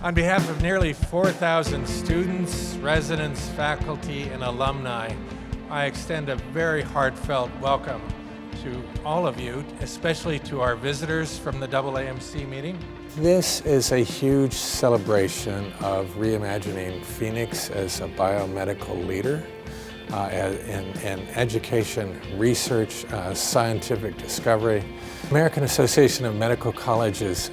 On behalf of nearly 4,000 students, residents, faculty, and alumni, I extend a very heartfelt welcome to all of you, especially to our visitors from the AAMC meeting. This is a huge celebration of reimagining Phoenix as a biomedical leader in education, research, scientific discovery. American Association of Medical Colleges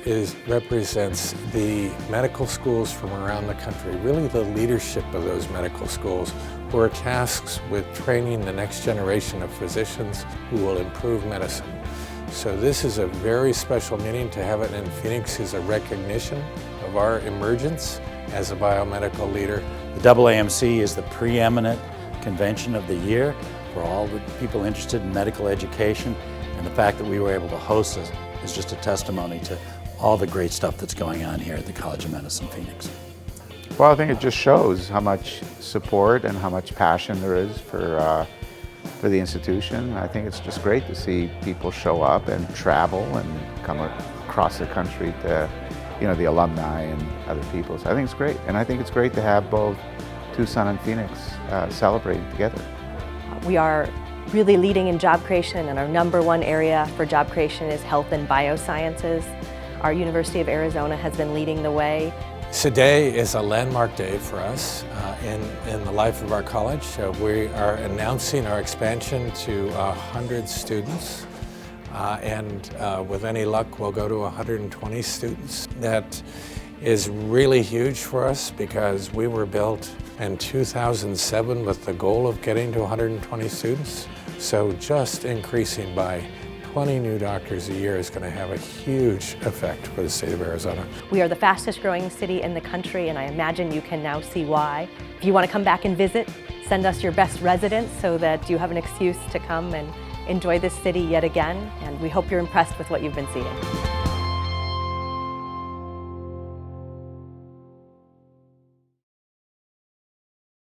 represents the medical schools from around the country, really the leadership of those medical schools who are tasked with training the next generation of physicians who will improve medicine. So this is a very special meeting. To have it in Phoenix is a recognition of our emergence as a biomedical leader. The AAMC is the preeminent convention of the year for all the people interested in medical education, and the fact that we were able to host this is just a testimony to all the great stuff that's going on here at the College of Medicine Phoenix. Well, I think it just shows how much support and how much passion there is for the institution. I think it's just great to see people show up and travel and come across the country to, the alumni and other people. So I think it's great, and I think it's great to have both Tucson and Phoenix celebrating together. We are really leading in job creation, and our #1 area for job creation is health and biosciences. Our University of Arizona has been leading the way. Today is a landmark day for us in the life of our college. We are announcing our expansion to 100 students, and with any luck we'll go to 120 students. That is really huge for us because we were built in 2007 with the goal of getting to 120 students. So just increasing by 20 new doctors a year is going to have a huge effect for the state of Arizona. We are the fastest growing city in the country, and I imagine you can now see why. If you want to come back and visit, send us your best residents so that you have an excuse to come and enjoy this city yet again, and we hope you're impressed with what you've been seeing.